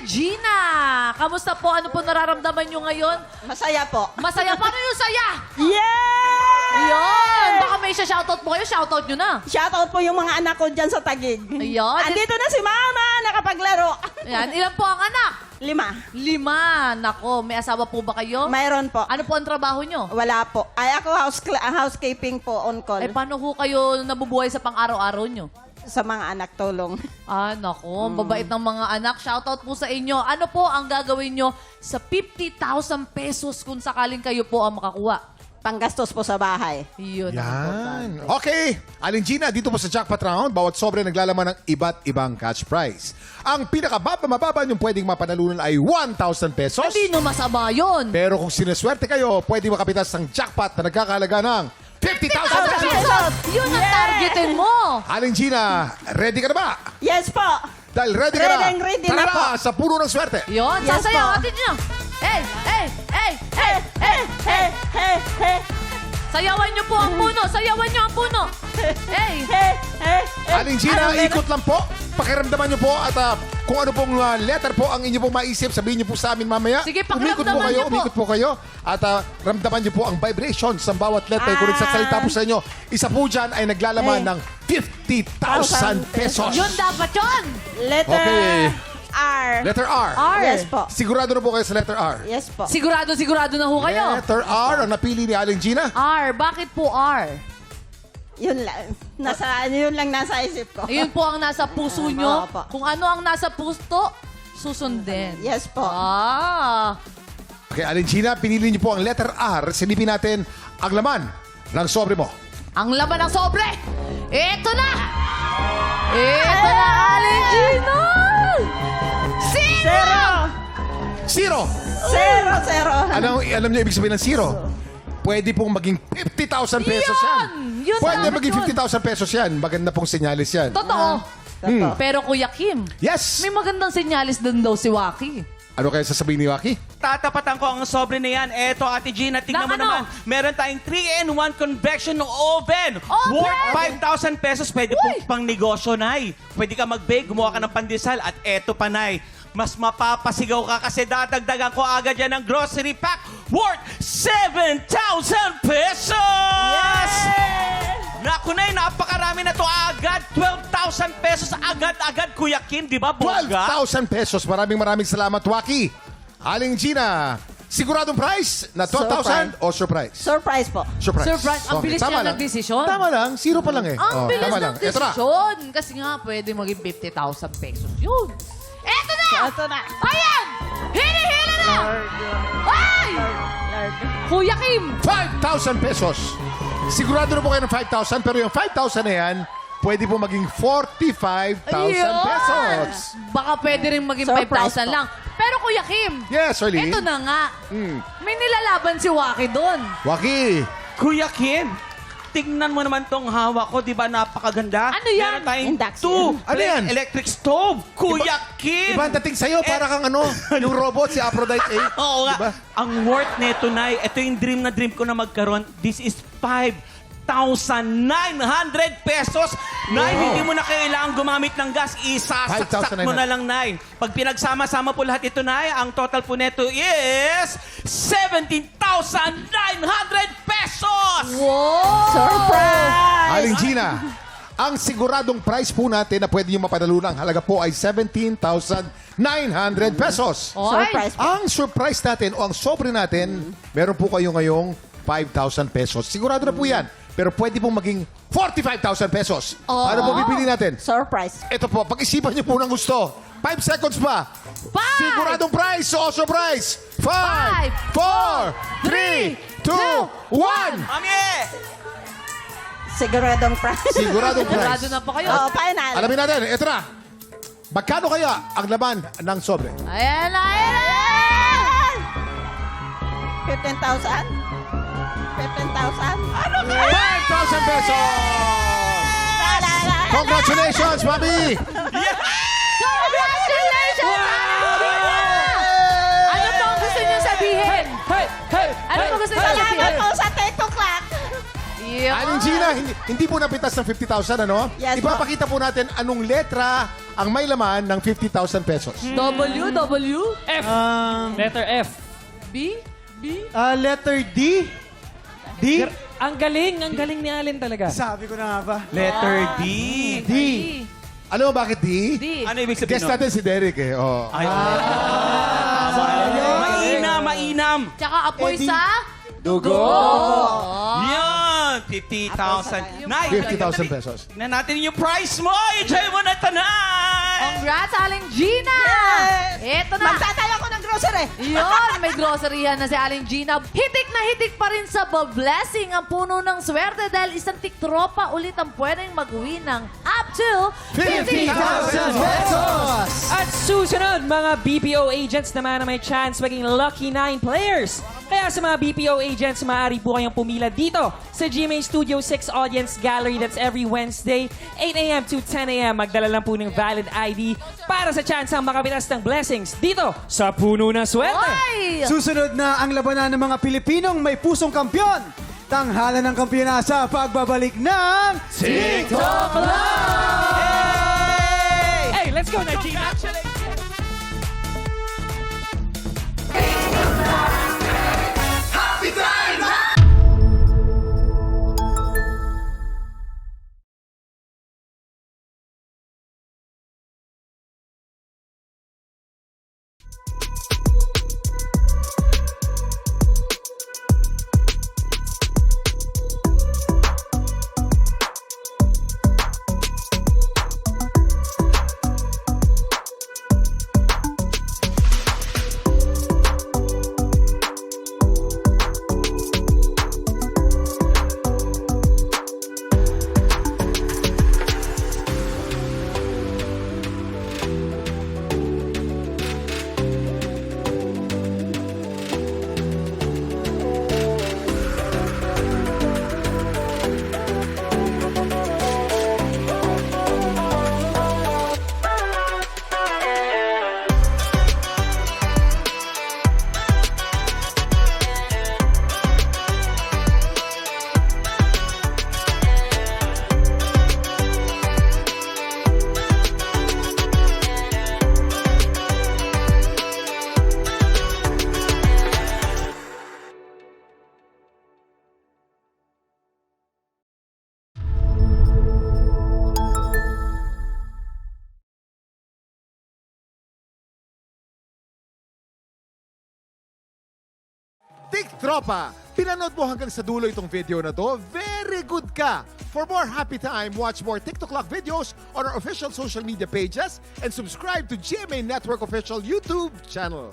Gina! Kamusta po? Ano po nararamdaman nyo ngayon? Masaya po. Masaya. Paano yung saya? Yeah! Yun! Baka may shoutout po kayo. Shoutout nyo na. Shoutout po yung mga anak ko dyan sa Taguig. Ayun. Andito na si Mama, nakapaglaro. Ayan. Ilan po ang anak? 5. 5. Nako, may asawa po ba kayo? Mayroon po. Ano po ang trabaho nyo? Wala po. Ay, ako housekeeping po on call. Eh, paano ho kayo nabubuhay sa pang-araw-araw nyo? Sa mga anak tulong. Ah, nako. Babait ng mga anak. Shoutout po sa inyo. Ano po ang gagawin nyo sa 50,000 pesos kung sakaling kayo po ang makakuha? Panggastos po sa bahay. Yun ang Yan. importante. Okay. Aling Gina, dito po sa Jackpot Round, bawat sobre naglalaman ng iba't ibang cash prize. Ang pinakababa yung pwedeng mapanalunan ay 1,000 pesos. Hindi no masama yun. Pero kung sineswerte kayo, pwedeng makapitas ng jackpot na nagkakahalaga ng 50,000 pesos. Pesos! Yun ang targetin mo. Aling Gina, ready ka na ba? Yes po. Dahil ready ka na, Ready tara na po. sa puno ng swerte. Yun, Yes sasayaw po. natin nyo. Hey, hey, hey, hey. Hey. Sayawan nyo po ang puno. Sayawan nyo ang puno. Hey. Aling Gina, Ano, ikot lang po. Pakiramdaman nyo po at kung ano pong letter po ang inyo pong maisip, sabihin nyo po sa amin mamaya. Sige, Umikot pakiramdaman nyo po. Umikot po kayo. At ramdaman nyo po ang vibrations ng bawat letter. Kung nagsasalita po sa inyo, isa po dyan ay naglalaman ng 50,000 pesos. Yun dapat yun. Letter Okay. R. Letter R. R. Yes po. Sigurado na po kayo sa letter R. Yes po. Sigurado na ho kayo. Letter R ang napili ni Aling Gina. R. Bakit po R? Yun lang. Yun lang nasa isip ko. Ayun po ang nasa puso nyo. Opo. Kung ano ang nasa puso, susundin. Yes po. Ah. Okay, Aling Gina, pinili niyo po ang letter R. Silipin natin ang laman ng sobre mo. Ang laman ng sobre. Ito na. Ito na, Aling Gina. Zero. Zero! Zero. Alam niyo ibig sabihin ng zero? Pwede pong maging 50,000 pesos yan. Yun Pwede dapat maging yun. 50,000 pesos yan. Maganda pong senyalis yan. Totoo. Totoo. Pero Kuya Kim, Yes! may magandang senyalis din daw si Waki. Ano kaya sasabihin ni Waki? Tatapatan ko ang sobre na yan. Eto, Ate Gina, tingnan mo Na ano? naman. Meron tayong 3-in-1 convection oven. Oven! Worth 5,000 pesos. Pwede Uy! pong pang negosyo, Nay. Pwede ka mag-bake, gumawa ka ng pandesal. At eto pa, Nay. Mas mapapasigaw ka kasi dadagdagan ko agad yan ng grocery pack worth 7,000 pesos! Naku, Nay, napakarami na to agad. 12,000 pesos agad-agad, Kuya Kim. Di ba, bongga? 12,000 pesos. Maraming salamat, Waki. Aling Gina, siguradong price na 12,000 o surprise? Surprise po. Surprise. Surprise. Ang bilis tama niya lang. nagdesisyon. Tama lang. Zero pa lang eh. Ang bilis tama ng lang. Eto na. desisyon. Kasi nga, pwede maging 50,000 pesos yun. Eto na! Ito na. Ayan! Hili-hili na! Ay! Kuya Kim! 5,000 pesos. Sigurado na po kayo ng 5,000 pero yung 5,000 na yan, pwede po maging 45,000 Ayun! pesos. Baka pwede rin maging Surprise 5,000 po. lang. Pero Kuya Kim, Yes, Arlene. eto na nga. May nilalaban si Waki doon. Waki, Kuya Kim, tignan mo naman tong hawak ko, di ba napakaganda? Ano yan? Meron tayong Induction. Ano yan? electric stove. Kuya Kim! iba ang dating sa'yo, para kang ano, yung robot, si Aphrodite A. Oo nga. Diba? Ang worth nito, Nay, ito yung dream na dream ko na magkaroon. This is 5,900 pesos. Nay, hindi mo na kailangan gumamit ng gas. Isasaksak mo 5,900. na lang, Nay. Pag pinagsama-sama po lahat ito, Nay, ang total po neto is 17,900 pesos! Wow! Surprise! Aling Gina, ang siguradong price po natin na pwede nyo mapanalunan, ang halaga po ay 17,900 pesos. Oy! Surprise po. Ang surprise natin o ang sobre natin, meron po kayo ngayong 5,000 pesos. Sigurado na po yan. Pero pwede pong maging 45,000 pesos. Oo. Ano po pipili natin? Surprise. Ito po, pag-isipan niyo po ng gusto. 5 seconds pa. 5! Siguradong price o surprise. 5, 4, 3, 2, 1. Mami! Siguradong price. Siguradong Sigurado price. na po kayo. Oh, final. Alamin natin, ito na. Magkano kaya ang laman ng sobre? Ayan na, ayan! 15,000? 15,000? Ano 5,000 pesos! Congratulations, Mami! Congratulations! Ano po ang gusto niyo sabihin? Ano po gusto niyo sabihin? Salamat po sa TikTok lang. Yeah. Aling Gina, hindi po napitas ng 50,000, ano? Yes, po. Ipapakita po natin anong letra ang may laman ng 50,000 pesos. W, W, F. Letter F. B, B. Letter D. D? Ang galing ni Allen talaga. Sabi ko na nga ba? Letter D. D. Alam mo bakit D? D. Ano ibig sabihin? Guess natin si Derek eh. Oh. Ay, mainam. Tsaka apoy sa Dugo. Yan, 50,000. Nay, 50,000 pesos. tignan natin yung price mo. Enjoy mo na tanay. Congrats, Aling Gina! Eto na. Magtatala ko ng grocery. Yun, may groceryhan na si Aling Gina. Hitik na hitik pa rin sa blessing ang puno ng swerte dahil isang tiktropa ulit ang pwedeng mag-uwi ng up to 50,000 pesos! At susunod, mga BPO agents naman na may chance maging lucky 9 players. Kaya sa mga BPO agents, maaari po kayong pumila dito sa GMA Studio 6 Audience Gallery. That's every Wednesday, 8 a.m. to 10 a.m. Magdala lang po ng valid ID para sa chance ang makapitas ng blessings dito sa Puno ng Swerte. Oy! Susunod na ang labanan ng mga Pilipinong may pusong kampyon. Tanghala ng kampyonasa, pagbabalik ng TikTok Hey, let's go na, Gina! Tiktropa, pinanood mo hanggang sa dulo itong video na to? Very good ka! For more happy time, watch more TikTok Lock videos on our official social media pages and subscribe to GMA Network official YouTube channel.